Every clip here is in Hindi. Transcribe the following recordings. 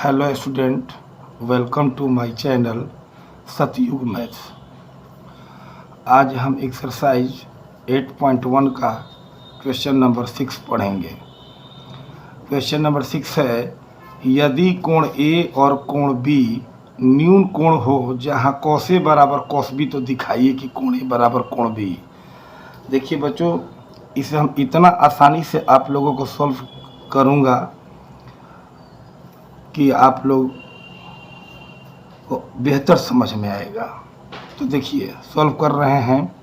Hello student, welcome to my channel Satyug maths. आज हम एक्सरसाइज 8.1 का क्वेश्चन नंबर 6 पढ़ेंगे। क्वेश्चन नंबर 6 है, यदि कोण ए और कोण बी न्यून कोण हो जहां cos A बराबर cos B, तो दिखाइए कि कोण A बराबर कोण B। देखिए बच्चों, इसे हम इतना आसानी से आप लोगों को सॉल्व करूंगा कि आप लोग को बेहतर समझ में आएगा। तो देखिए सॉल्व कर रहे हैं।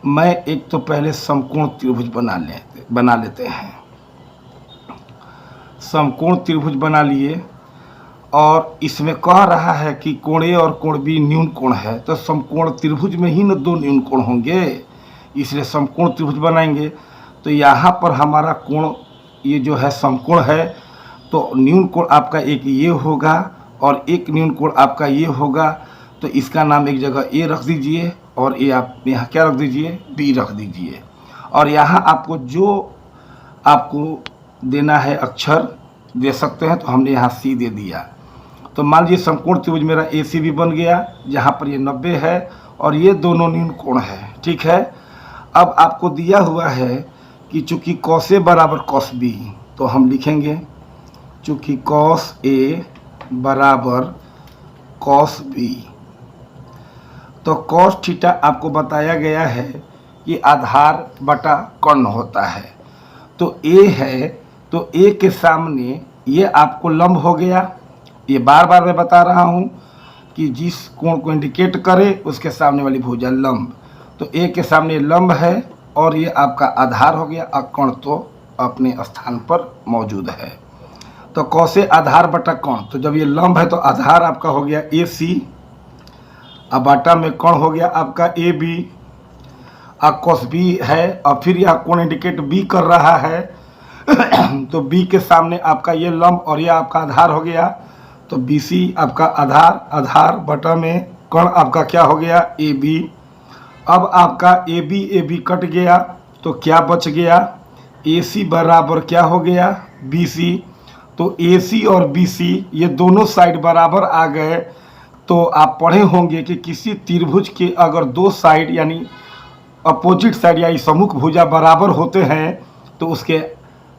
मैं एक तो पहले समकोण त्रिभुज बना लेते हैं। समकोण त्रिभुज बना लिए और इसमें कह रहा है कि कोण ए और कोण बी न्यून कोण है, तो समकोण त्रिभुज में ही न दो न्यून कोण होंगे, इसलिए समकोण त्रिभुज बनाएंगे। तो यहाँ पर हमारा कोण ये जो है समकोण है, तो न्यून कोण आपका एक ये होगा और एक न्यून कोण आपका ये होगा। तो इसका नाम एक जगह ए रख दीजिए और ये आप यहाँ क्या रख दीजिए, बी रख दीजिए। और यहाँ आपको जो आपको देना है अक्षर दे सकते हैं, तो हमने यहाँ सी दे दिया। तो मान लीजिए समकोण त्रिभुज मेरा ए सी भी बन गया, जहाँ पर ये 90 है और ये दोनों न्यून कोण है। ठीक है, अब आपको दिया हुआ है कि चूँकि cos A बराबर cos B, तो हम लिखेंगे चूँकि cos A बराबर cos B, तो cos थीटा आपको बताया गया है कि आधार बटा कर्ण होता है। तो A है, तो A के सामने ये आपको लंब हो गया। ये बार बार मैं बता रहा हूँ कि जिस कोण को इंडिकेट करे उसके सामने वाली भुजा लंब। तो A के सामने लंब है और ये आपका आधार हो गया, और कर्ण तो अपने स्थान पर मौजूद है। तो cos A आधार बटा कर्ण, तो जब ये लंब है तो आधार आपका हो गया AC, अब बाटा में कर्ण हो गया आपका AB, अब cos B है और फिर यह कोण इंडिकेट B कर रहा है तो B के सामने आपका ये लंब और यह आपका आधार हो गया। तो BC आपका आधार बटा में कर्ण आपका क्या हो गया, AB। अब आपका AB कट गया, तो क्या बच गया, AC बराबर क्या हो गया, BC। तो AC और BC ये दोनों साइड बराबर आ गए। तो आप पढ़े होंगे कि किसी त्रिभुज के अगर दो साइड यानी अपोजिट साइड यानी सम्मुख भुजा बराबर होते हैं, तो उसके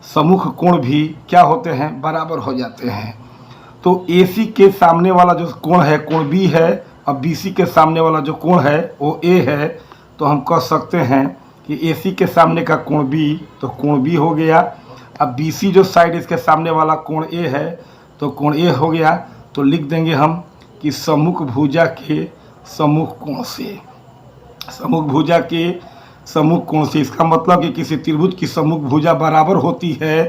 सम्मुख कोण भी क्या होते हैं, बराबर हो जाते हैं। तो AC के सामने वाला जो कोण है कोण B है, और BC के सामने वाला जो कोण है वो A है। तो हम कह सकते हैं कि AC के सामने का कोण B, तो कोण B हो गया। अब BC जो साइड इसके सामने वाला कोण A है, तो कोण A हो गया। तो लिख देंगे हम कि सम्मुख भुजा के सम्मुख कोण से, सम्मुख भुजा के सम्मुख कोण से, इसका मतलब कि किसी त्रिभुज की सम्मुख भुजा बराबर होती है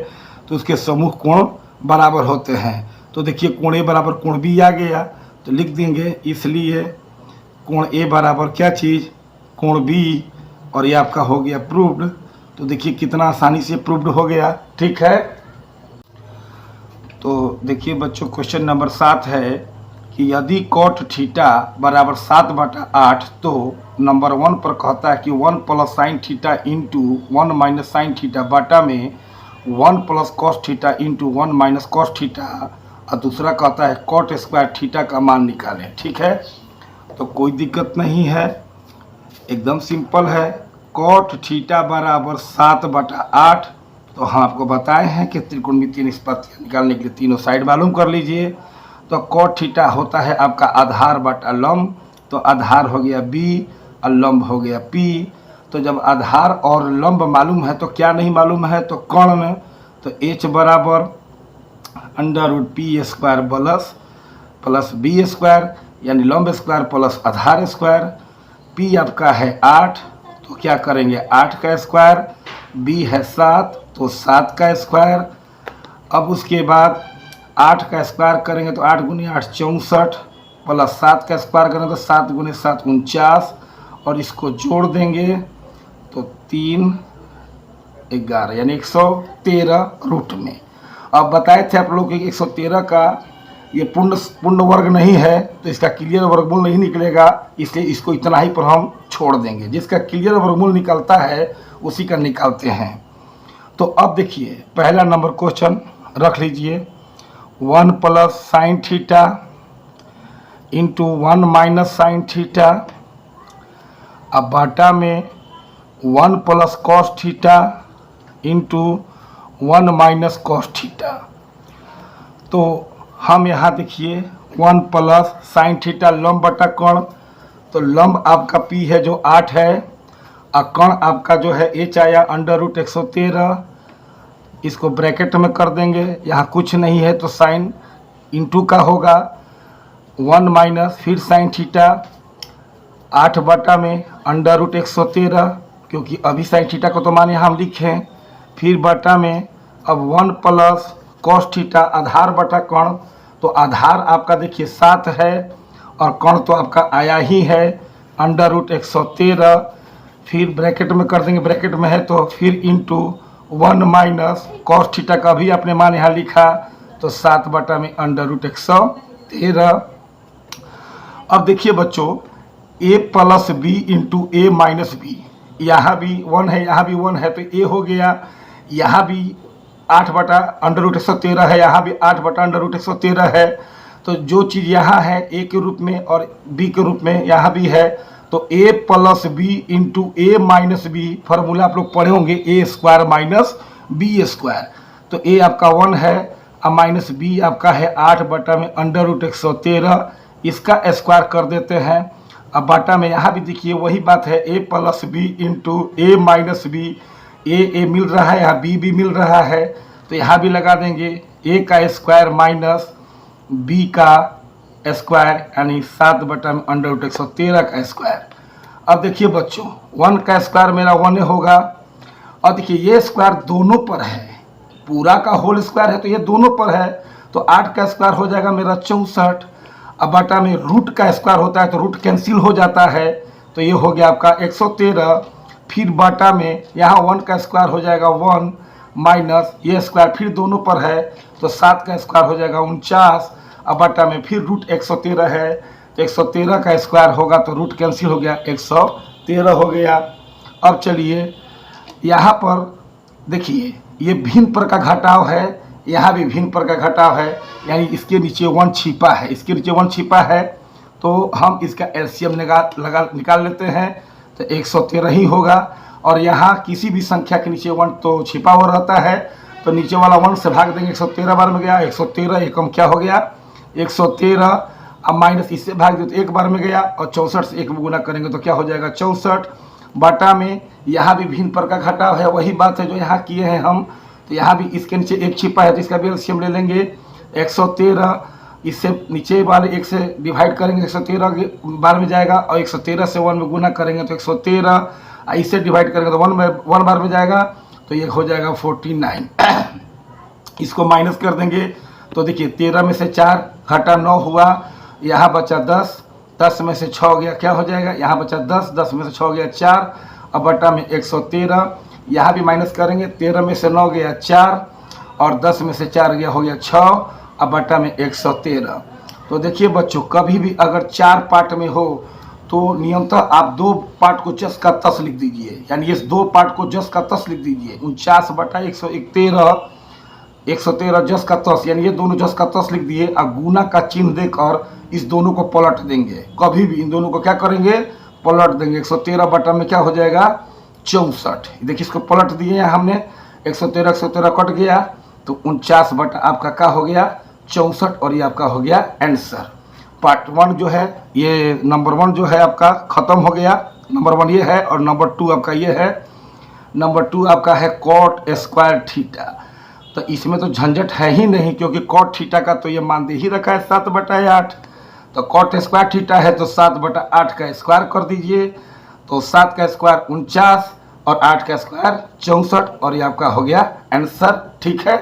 तो उसके सम्मुख कोण बराबर होते हैं। तो देखिए कोण A बराबर कोण B आ गया, तो लिख देंगे इसलिए कोण A बराबर क्या चीज़, कोण B, और ये आपका हो गया प्रूव्ड। तो देखिए कितना आसानी से प्रूव्ड हो गया। ठीक है, तो देखिए बच्चों क्वेश्चन नंबर 7 है कि यदि cot थीटा बराबर 7/8, तो नंबर 1 पर कहता है कि 1 plus sine theta into 1 minus sine theta बटा में 1 plus cos theta into 1 minus cos theta, और दूसरा कहता है cot स्क्वायर थीटा का मान निकालें। ठीक है, तो कोई दिक्कत नहीं है, एकदम सिंपल है। cot थीटा बराबर 7/8, तो हम आपको बताए हैं कि त्रिकोणमितीय निष्पत्तियां निकालने के लिए तीनों साइड मालूम कर लीजिए। तो cot थीटा होता है आपका आधार बटा लंब, तो आधार हो गया B और लंब हो गया P। तो जब आधार और लंब मालूम है तो क्या नहीं मालूम है, तो कर्ण। तो H बराबर √P² प्लस B स्क्वायर यानी लंब स्क्वायर प्लस आधार स्क्वायर। P आपका है 8, तो क्या करेंगे 8 का स्क्वायर, B है 7 तो 7 का स्क्वायर। अब उसके बाद 8 का स्क्वायर करेंगे तो 8 × 8 64, प्लस 7 का स्क्वायर करेंगे तो 7 × 7 49, और इसको जोड़ देंगे तो 3 11 यानी 113 रूट में। अब बताए थे आप लोग कि 113 का ये पूर्ण वर्ग नहीं है, तो इसका क्लियर वर्गमूल नहीं निकलेगा, इसलिए इसको इतना ही पर हम छोड़ देंगे। जिसका क्लियर वर्गमूल निकलता है उसी का निकालते हैं। तो अब देखिए पहला नंबर क्वेश्चन रख लीजिए, 1 plus sine theta into 1 minus sine theta, अब बाटा में 1 plus cos theta into 1 minus cos theta. तो हम यहाँ देखिए 1 प्लस साइन थीटा लंब बटा कर्ण, तो लंब आपका पी है जो 8 है, और कर्ण आपका जो है एच आया √113, इसको ब्रैकेट में कर देंगे, यहाँ कुछ नहीं है तो साइन इंटू का होगा 1 माइनस फिर साइन थीटा 8 बटा में √113, क्योंकि अभी साइन थीटा को तो माने हम लिखें, फिर बटा में अब 1 प्लस कॉस थीटा आधार बटा कर्ण, तो आधार आपका देखिए 7 है और कर्ण तो आपका आया ही है √113, फिर ब्रैकेट में कर देंगे, ब्रैकेट में है तो फिर इंटू 1 माइनस कॉस थीटा का भी आपने मान यहाँ लिखा तो 7 बटा में √113। अब देखिए बच्चों a plus B into A minus B, यहाँ भी 1 है यहाँ भी 1 है तो a हो गया, यहाँ भी 8 बटा √113 है, यहाँ भी 8 बटा √113 है, तो जो चीज़ यहाँ है a के रूप में और b के रूप में यहाँ भी है, तो a plus B into A minus B, formula आप लोग पढ़े होंगे a square minus B square, तो a आपका 1 है और माइनस b आपका है 8 बटा में √113, इसका स्क्वायर कर देते हैं। अब बाटा में यहाँ भी देखिए वही बात है, a plus B into A minus B, A मिल रहा है यहाँ b भी मिल रहा है, तो यहाँ भी लगा देंगे a का स्क्वायर माइनस b का स्क्वायर यानी 7 बटा में √113 का स्क्वायर। अब देखिए बच्चों 1 का स्क्वायर मेरा 1 होगा, और देखिए ये स्क्वायर दोनों पर है, पूरा का होल स्क्वायर है तो ये दोनों पर है, तो 8 का स्क्वायर हो जाएगा मेरा 64। अब बटा में रूट का स्क्वायर होता है तो रूट कैंसिल हो जाता है, तो ये हो गया आपका 113, फिर बाटा में यहाँ 1 का स्क्वायर हो जाएगा 1 माइनस ये स्क्वायर फिर दोनों पर है तो 7 का स्क्वायर हो जाएगा 49, अब बटा में फिर रूट 113 है तो 113 का स्क्वायर होगा तो रूट कैंसिल हो गया 113 हो गया। अब चलिए यहाँ पर देखिए ये भिन्न पर का घटाव है, यहाँ भी भिन्न पर का घटाव है, यानी इसके नीचे 1 छिपा है, इसके नीचे 1 छिपा है, तो हम इसका एलसीएम निकाल लेते हैं तो 113 ही होगा, और यहाँ किसी भी संख्या के नीचे 1 तो छिपा हुआ रहता है, तो नीचे वाला 1 से भाग देंगे, 113 बार में गया 113, एकम क्या हो गया 113, अब माइनस इससे भाग दे तो 1 बार में गया, और 64 से 1 में गुना करेंगे तो क्या हो जाएगा 64। बाटा में यहाँ भी भिन्न पर का घटाव है, वही बात है जो यहाँ किए हैं हम, तो यहाँ भी इसके नीचे 1 छिपा है तो इसका भी एलसीएम ले लेंगे 113, इससे नीचे वाले 1 से डिवाइड करेंगे 113 बार में जाएगा, और 113 से 1 में गुना करेंगे तो 113, इससे डिवाइड करेंगे तो 1 बार में जाएगा तो ये हो जाएगा 49। इसको माइनस कर देंगे तो देखिए 13 में से 4 घटा 9 हुआ, यहाँ बचा 10, 10 में से 6 हो गया क्या हो जाएगा, यहाँ बचा 10, 10 में से 6 हो गया 4, अब बटा में 113, यहाँ भी माइनस करेंगे, 13 में से 9 गया 4 और 10 में से 4 गया हो गया 6, अब बटा में 113। तो देखिए बच्चों कभी भी अगर 4 पार्ट में हो तो नियमतः आप 2 पार्ट को जस का तस लिख दीजिए, यानी इस 2 पार्ट को जस का तस लिख दीजिए, 49 बटा 113 जस का तस, यानी ये दोनों जस का तस लिख दिए, और गुना का चिन्ह देकर इस दोनों को पलट देंगे, कभी भी इन दोनों को क्या करेंगे पलट देंगे, 113 बटा में क्या हो जाएगा 64, देखिए इसको पलट दिए हैं हमने, 113 कट गया तो 49 बटा आपका क्या हो गया 64, और ये आपका हो गया आंसर। पार्ट 1 जो है ये नंबर 1 जो है आपका ख़त्म हो गया, नंबर 1 ये है, और नंबर 2 आपका ये है, नंबर 2 आपका है कॉट स्क्वायर थीटा, तो इसमें तो झंझट है ही नहीं, क्योंकि कॉट थीटा का तो ये मान दे ही रखा है 7 बटा 8, तो कॉट स्क्वायर थीटा है तो 7 बटा 8 का स्क्वायर कर दीजिए, तो 7 का स्क्वायर 49 और 8 का स्क्वायर 64, और ये आपका हो गया आंसर। ठीक है।